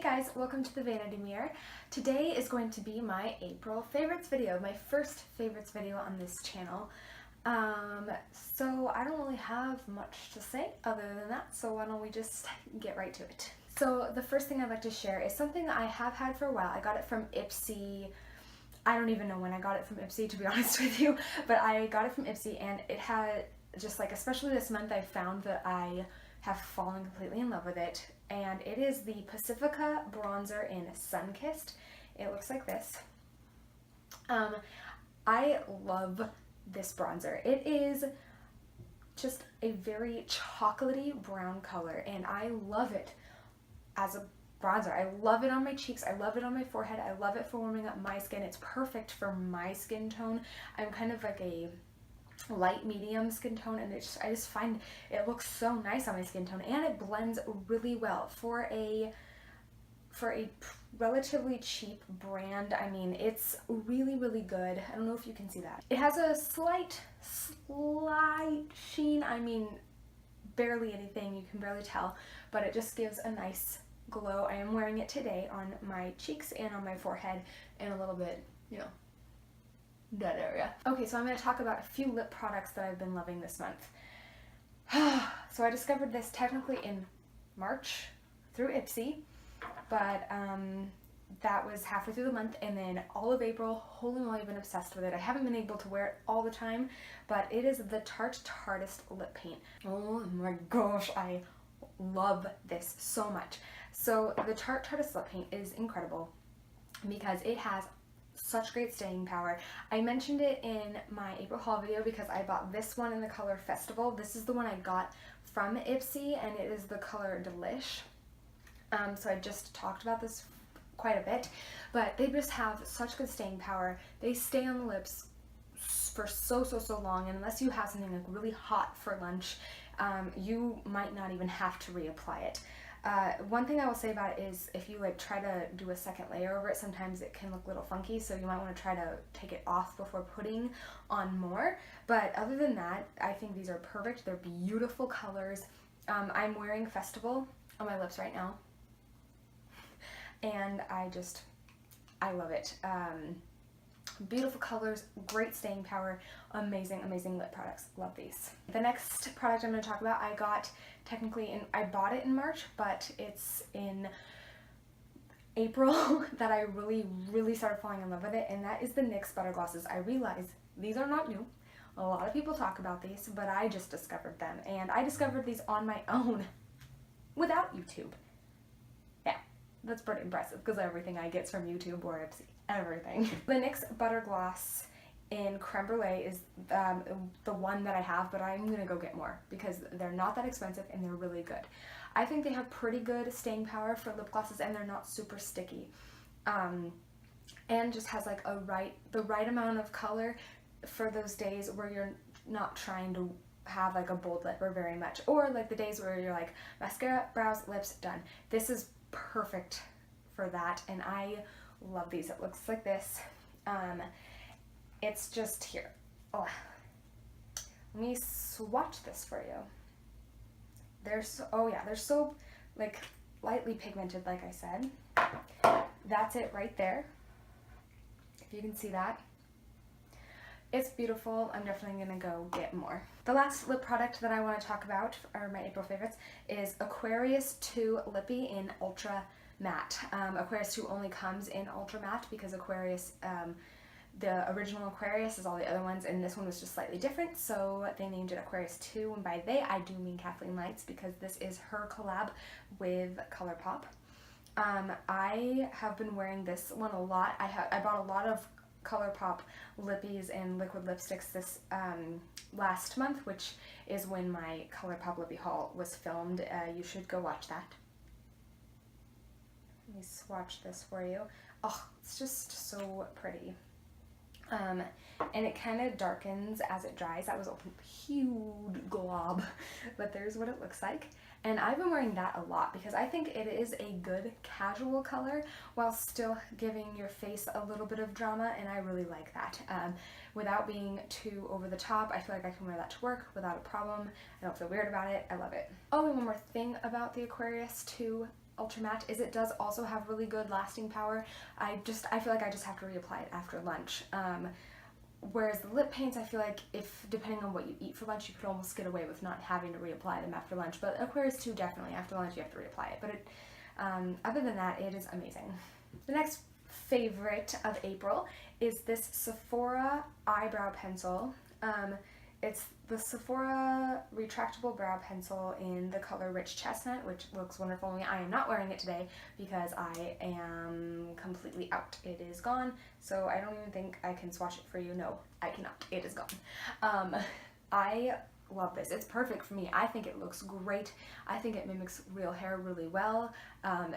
guys, welcome to the Vanity Mirror. Today is going to be my April favorites video, my first favorites video on this channel. So I don't really have much to say other than that, so why don't we just get right to it. So the first thing I'd like to share is something that I have had for a while. I got it from Ipsy. I don't even know when I got it from Ipsy, to be honest with you, but I got it from Ipsy, and it had just like, especially this month, I found that I have fallen completely in love with it, and it is the Pacifica bronzer in Sunkissed. It looks like this. I love this bronzer. It is just a very chocolatey brown color, and I love it as a bronzer. I love it on my cheeks, I love it on my forehead, I love it for warming up my skin. It's perfect for my skin tone. I'm kind of like a light medium skin tone, and I just find it looks so nice on my skin tone, and it blends really well for a relatively cheap brand. I mean, it's really good. I don't know if you can see that. It has a slight sheen. I mean, barely anything, you can barely tell, but it just gives a nice glow. I am wearing it today on my cheeks and on my forehead and a little bit, you know, that area. Okay, so I'm going to talk about a few lip products that I've been loving this month. So I discovered this technically in March through Ipsy, but that was halfway through the month, and then all of April, holy moly, I've been obsessed with it. I haven't been able to wear it all the time, but it is the Tarte Tarteist lip paint. Oh my gosh, I love this so much. So the Tarte Tarteist lip paint is incredible because it has such great staying power. I mentioned it in my April haul video because I bought this one in the color Festival. This is the one I got from Ipsy, and it is the color Delish. So I just talked about this quite a bit, but they just have such good staying power. They stay on the lips for so long, and unless you have something like really hot for lunch, you might not even have to reapply it. One thing I will say about it is if you like try to do a second layer over it, sometimes it can look a little funky, so you might want to try to take it off before putting on more. But other than that, I think these are perfect. They're beautiful colors. I'm wearing Festival on my lips right now, and I love it. Beautiful colors, great staying power, amazing lip products. Love these. The next product I'm going to talk about, I got technically I bought it in March, but it's in April that I really started falling in love with it, and that is the NYX Butterglosses. I realize these are not new. A lot of people talk about these, but I just discovered them, and I discovered these on my own without YouTube. Yeah, that's pretty impressive because everything I get from YouTube or Ipsy. Everything. The NYX Buttergloss in Creme Brulee is the one that I have, but I'm gonna go get more because they're not that expensive and they're really good. I think they have pretty good staying power for lip glosses, and they're not super sticky, and just has like the right amount of color for those days where you're not trying to have like a bold lip or very much, or like the days where you're like mascara, brows, lips, done. This is perfect for that, and I love these. It looks like this. It's just here. Oh, let me swatch this for you. They're so like lightly pigmented, like I said. That's it right there. If you can see that. It's beautiful. I'm definitely gonna go get more. The last lip product that I want to talk about, or my April favorites, is Aquarious 2 Lippy in Ultra Matte. Aquarius 2 only comes in Ultra Matte because Aquarius, the original Aquarius is all the other ones, and this one was just slightly different, so they named it Aquarius 2, and by they I do mean Kathleenlights because this is her collab with ColourPop. I have been wearing this one a lot. I bought a lot of ColourPop lippies and liquid lipsticks this last month, which is when my ColourPop lippy haul was filmed. You should go watch that. Let me swatch this for you. Oh, it's just so pretty. And it kind of darkens as it dries. That was a huge glob, but there's what it looks like. And I've been wearing that a lot because I think it is a good casual color while still giving your face a little bit of drama, and I really like that. Without being too over the top, I feel like I can wear that to work without a problem. I don't feel weird about it. I love it. Oh, and one more thing about the Aquarius 2 Ultra Matte is it does also have really good lasting power. I feel like I just have to reapply it after lunch. Whereas the lip paints, I feel like if depending on what you eat for lunch, you could almost get away with not having to reapply them after lunch. But Aquarious 2, definitely after lunch you have to reapply it. But it, other than that, it is amazing. The next favorite of April is this Sephora eyebrow pencil. It's the Sephora retractable brow pencil in the color Rich Chestnut, which looks wonderful on me. I am not wearing it today because I am completely out. It is gone, so I don't even think I can swatch it for you. No, I cannot. It is gone. I love this. It's perfect for me. I think it looks great. I think it mimics real hair really well,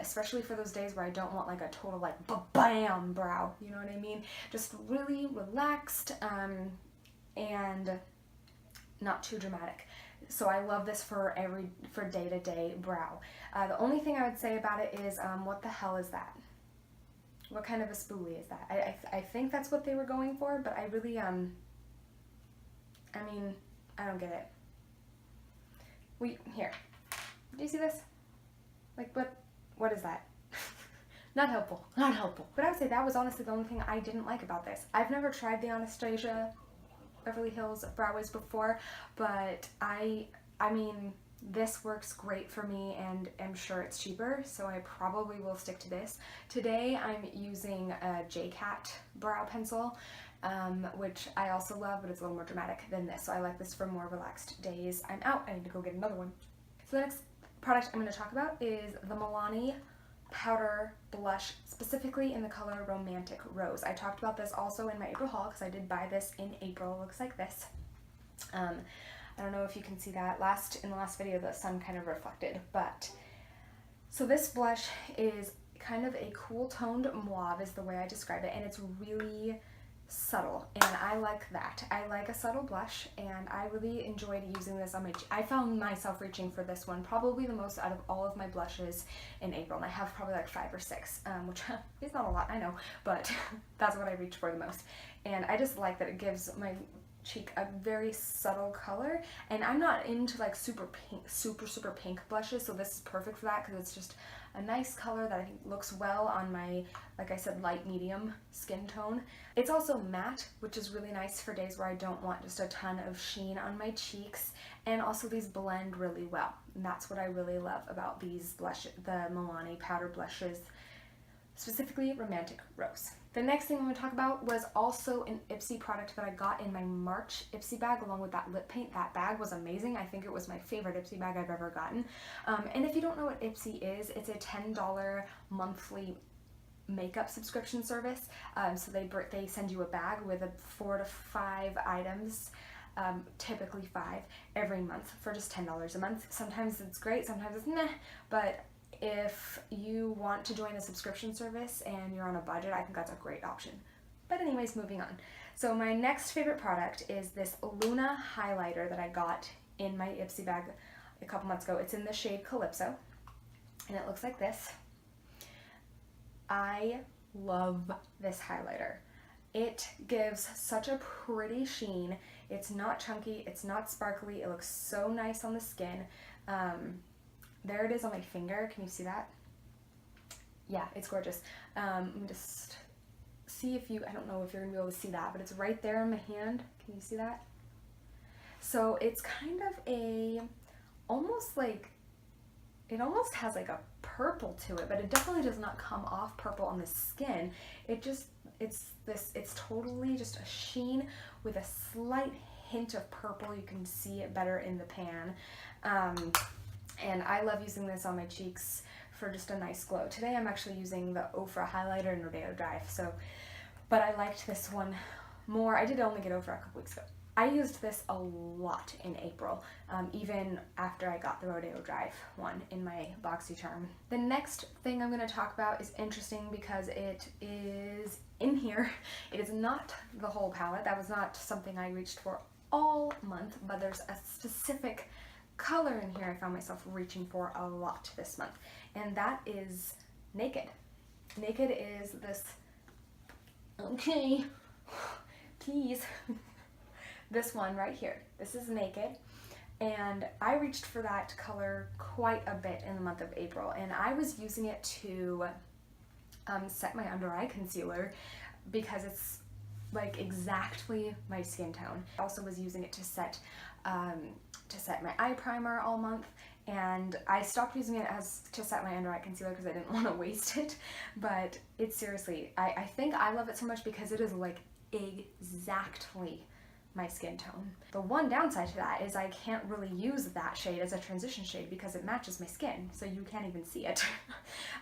especially for those days where I don't want like a total like bam brow, you know what I mean? Just really relaxed and not too dramatic. So I love this for day-to-day brow. The only thing I would say about it is, what the hell is that? What kind of a spoolie is that? I think that's what they were going for, but I really, I mean, I don't get it. Here. Do you see this? Like, what is that? Not helpful. Not helpful. But I would say that was honestly the only thing I didn't like about this. I've never tried the Anastasia Beverly Hills Brow Wiz before, but I mean, this works great for me and I'm sure it's cheaper, so I probably will stick to this. Today I'm using a J-Cat brow pencil, which I also love, but it's a little more dramatic than this, so I like this for more relaxed days. I'm out, I need to go get another one. So the next product I'm going to talk about is the Milani powder blush, specifically in the color Romantic Rose. I talked about this also in my April haul because I did buy this in April. It looks like this. I don't know if you can see that. In the last video the sun kind of reflected, but so this blush is kind of a cool toned mauve is the way I describe it, and it's really subtle, and I like that. I like a subtle blush, and I really enjoyed using this on my cheek. I found myself reaching for this one probably the most out of all of my blushes in April, and I have probably like 5 or 6, which is not a lot, I know, but that's what I reach for the most. And I just like that it gives my cheek a very subtle color, and I'm not into like super pink blushes, so this is perfect for that because it's just a nice color that I think looks well on my, like I said, light medium skin tone. It's also matte, which is really nice for days where I don't want just a ton of sheen on my cheeks, and also these blend really well, and that's what I really love about these blushes, the Milani powder blushes, specifically Romantic Rose. The next thing I'm going to talk about was also an Ipsy product that I got in my March Ipsy bag along with that lip paint. That bag was amazing. I think it was my favorite Ipsy bag I've ever gotten. And if you don't know what Ipsy is, it's a $10 monthly makeup subscription service. So they send you a bag with 4 to 5 items, typically 5, every month for just $10 a month. Sometimes it's great, sometimes it's meh, but if you want to join a subscription service and you're on a budget, I think that's a great option. But anyways, moving on. So my next favorite product is this Luna highlighter that I got in my Ipsy bag a couple months ago. It's in the shade Calypso, and it looks like this. I love this highlighter. It gives such a pretty sheen. It's not chunky, it's not sparkly, it looks so nice on the skin. There it is on my finger. Can you see that? Yeah, it's gorgeous. Let me just see if you, I don't know if you're gonna be able to see that, but it's right there in my hand. Can you see that? So it's kind of almost like, it almost has like a purple to it, but it definitely does not come off purple on the skin. It's totally just a sheen with a slight hint of purple. You can see it better in the pan. And I love using this on my cheeks for just a nice glow. Today I'm actually using the Ofra highlighter in Rodeo Drive, but I liked this one more. I did only get Ofra a couple weeks ago. I used this a lot in April, even after I got the Rodeo Drive one in my BoxyCharm. The next thing I'm going to talk about is interesting because it is in here. It is not the whole palette. That was not something I reached for all month, but there's a specific color in here I found myself reaching for a lot this month, and that is Naked. Naked is this, okay, please, this one right here. This is Naked. And I reached for that color quite a bit in the month of April, and I was using it to set my under eye concealer because it's like exactly my skin tone. I also was using it to set my eye primer all month, and I stopped using it as to set my under eye concealer because I didn't want to waste it. But it's seriously, I think I love it so much because it is like exactly my skin tone. The one downside to that is I can't really use that shade as a transition shade because it matches my skin, so you can't even see it.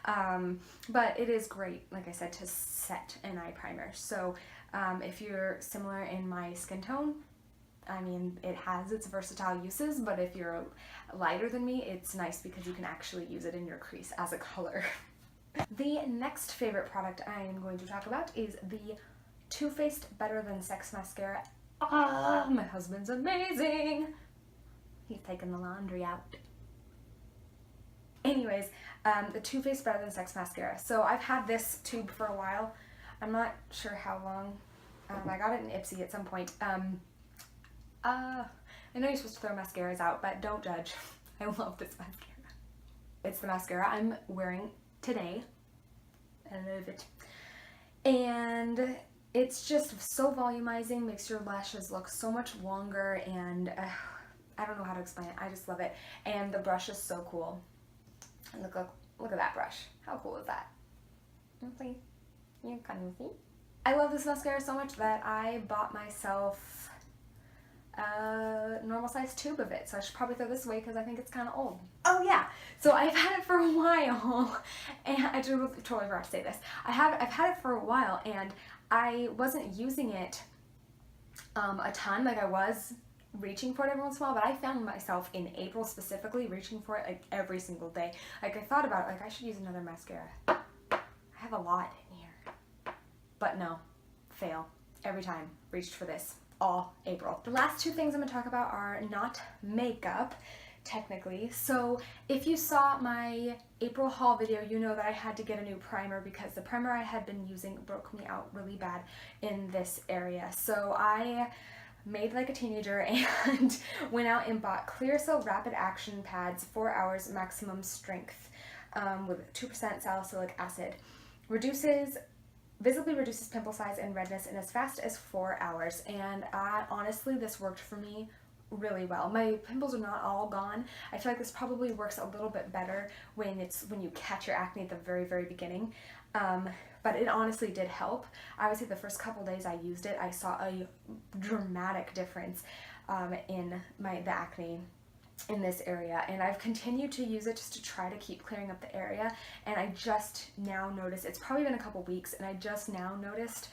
But it is great, like I said, to set an eye primer. So if you're similar in my skin tone, I mean, it has its versatile uses, but if you're lighter than me, it's nice because you can actually use it in your crease as a color. The next favorite product I am going to talk about is the Too Faced Better Than Sex Mascara. Ah, my husband's amazing. He's taking the laundry out. Anyways, the Too Faced Better Than Sex Mascara. So I've had this tube for a while. I'm not sure how long. I got it in Ipsy at some point. I know you're supposed to throw mascaras out, but don't judge. I love this mascara. It's the mascara I'm wearing today. I love it. And it's just so volumizing, makes your lashes look so much longer, and I don't know how to explain it. I just love it. And the brush is so cool. Look at that brush. How cool is that? Can you see? I love this mascara so much that I bought myself a normal size tube of it, so I should probably throw this away because I think it's kind of old. Oh yeah, so I've had it for a while, and I totally forgot to say this. I've had it for a while, and I wasn't using it a ton. Like, I was reaching for it every once in a while, but I found myself in April specifically reaching for it like every single day. Like, I thought about it, like I should use another mascara. I have a lot in here, but no, fail every time. Reached for this all April. The last two things I'm gonna talk about are not makeup, technically. So if you saw my April haul video, you know that I had to get a new primer because the primer I had been using broke me out really bad in this area. So I made like a teenager and went out and bought Clearasil Rapid Action Pads 4 hours maximum strength with 2% salicylic acid. Visibly reduces pimple size and redness in as fast as 4 hours, and honestly, this worked for me really well. My pimples are not all gone. I feel like this probably works a little bit better when you catch your acne at the very beginning, but it honestly did help. I would say the first couple days I used it, I saw a dramatic difference in the acne in this area, and I've continued to use it just to try to keep clearing up the area. And I just now noticed, it's probably been a couple weeks, and I just now noticed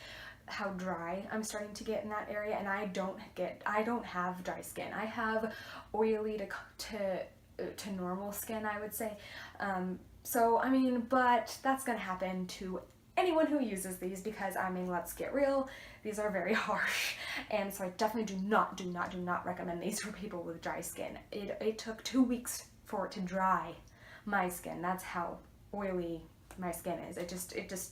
how dry I'm starting to get in that area. And I don't have dry skin. I have oily to normal skin, I would say. So I mean, but that's gonna happen to anyone who uses these because, I mean, let's get real, these are very harsh, and so I definitely do not recommend these for people with dry skin. It took 2 weeks for it to dry my skin. That's how oily my skin is. It just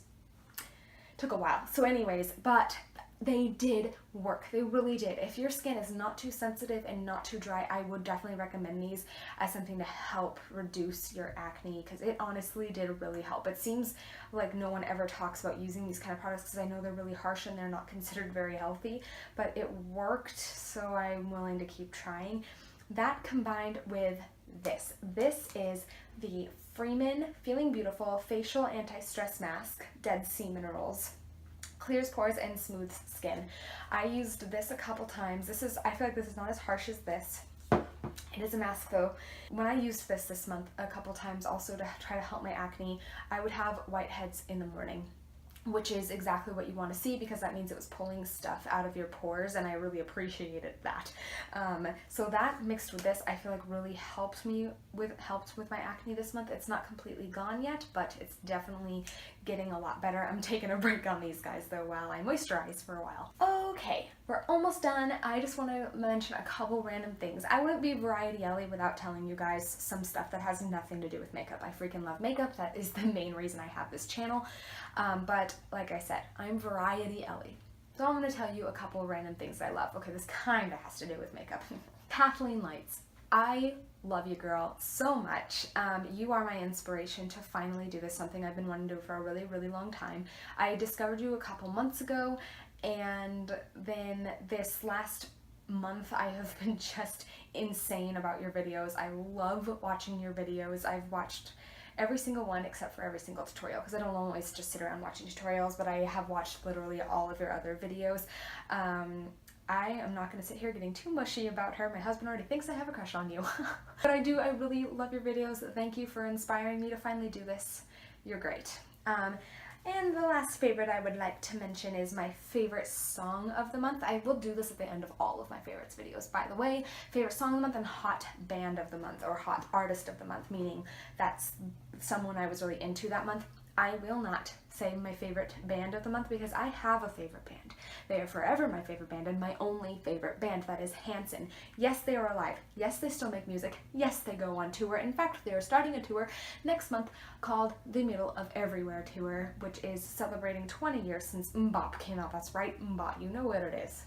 took a while. So anyways, but they did work. They really did. If your skin is not too sensitive and not too dry, I would definitely recommend these as something to help reduce your acne, because it honestly did really help. It seems like no one ever talks about using these kind of products because I know they're really harsh and they're not considered very healthy, but it worked, so I'm willing to keep trying. That combined with this. This is the Freeman Feeling Beautiful Facial Anti-Stress Mask, Dead Sea Minerals. Clears pores and smooths skin. I used this a couple times. I feel like this is not as harsh as this. It is a mask though. When I used this month a couple times also to try to help my acne, I would have whiteheads in the morning, which is exactly what you want to see because that means it was pulling stuff out of your pores, and I really appreciated that. So that mixed with this, I feel like really helped with my acne this month. It's not completely gone yet, but it's definitely getting a lot better. I'm taking a break on these guys though while I moisturize for a while. Okay, we're almost done. I just want to mention a couple random things. I wouldn't be Variety Ellie without telling you guys some stuff that has nothing to do with makeup. I freaking love makeup. That is the main reason I have this channel. But like I said, I'm Variety Ellie. So I'm going to tell you a couple random things I love. Okay, this kind of has to do with makeup. Kathleenlights. I love you, girl, so much. You are my inspiration to finally do this, something I've been wanting to do for a really, really long time. I discovered you a couple months ago, and then this last month I have been just insane about your videos. I love watching your videos. I've watched every single one except for every single tutorial, because I don't always just sit around watching tutorials, but I have watched literally all of your other videos. I am not going to sit here getting too mushy about her. My husband already thinks I have a crush on you. But I do, I really love your videos. Thank you for inspiring me to finally do this. You're great. And the last favorite I would like to mention is my favorite song of the month. I will do this at the end of all of my favorites videos, by the way. Favorite song of the month and hot band of the month, or hot artist of the month, meaning that's someone I was really into that month. I will not say my favorite band of the month because I have a favorite band. They are forever my favorite band and my only favorite band. That is Hanson. Yes, they are alive. Yes, they still make music. Yes, they go on tour. In fact, they are starting a tour next month called The Middle of Everywhere Tour, which is celebrating 20 years since Mbop came out. That's right, Mbop. You know what it is.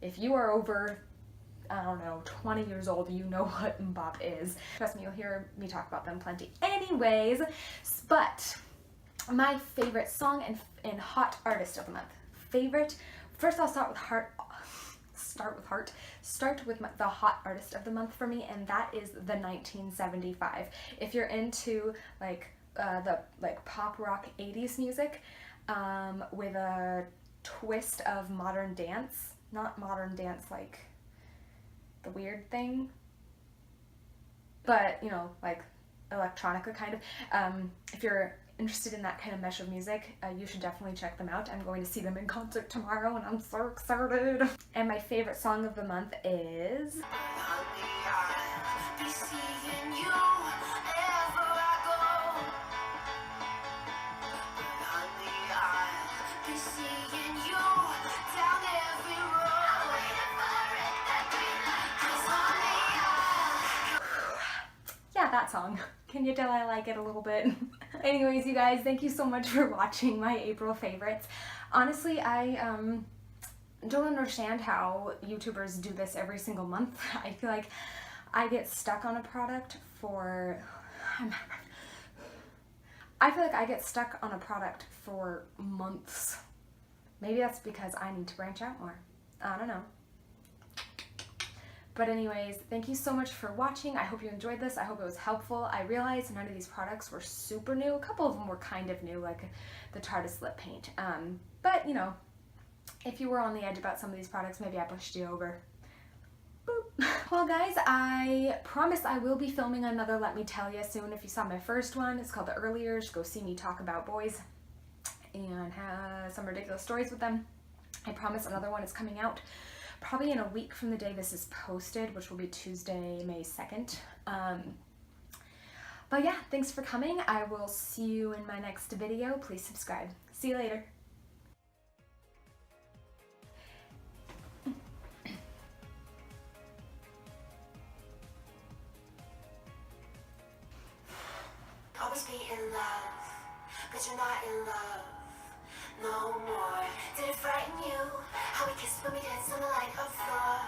If you are over, I don't know, 20 years old, you know what Mbop is. Trust me, you'll hear me talk about them plenty. Anyways, but my favorite song and hot artist of the month. Favorite, first I'll start with the hot artist of the month for me, and that is the 1975. If you're into like the pop rock 80s music with a twist of modern dance, not modern dance like the weird thing, but you know, like electronica kind of. If you're interested in that kind of mesh of music, you should definitely check them out. I'm going to see them in concert tomorrow and I'm so excited. And my favorite song of the month is that song. Can you tell I like it a little bit? Anyways, you guys, thank you so much for watching my April favorites. Honestly, I don't understand how YouTubers do this every single month. I feel like I get stuck on a product for months. Maybe that's because I need to branch out more. I don't know. But anyways, thank you so much for watching. I hope you enjoyed this. I hope it was helpful. I realized none of these products were super new. A couple of them were kind of new, like the Tarteist lip paint. But, you know, if you were on the edge about some of these products, maybe I pushed you over. Boop. Well, guys, I promise I will be filming another Let Me Tell Ya soon. If you saw my first one, it's called The Earliers. Go see me talk about boys and have some ridiculous stories with them. I promise another one is coming out probably in a week from the day this is posted, which will be Tuesday, May 2nd. But yeah, thanks for coming. I will see you in my next video. Please subscribe. See you later. Always be in love, but you're not in love no more. Did it frighten you? How we kissed when we danced on the light of floor.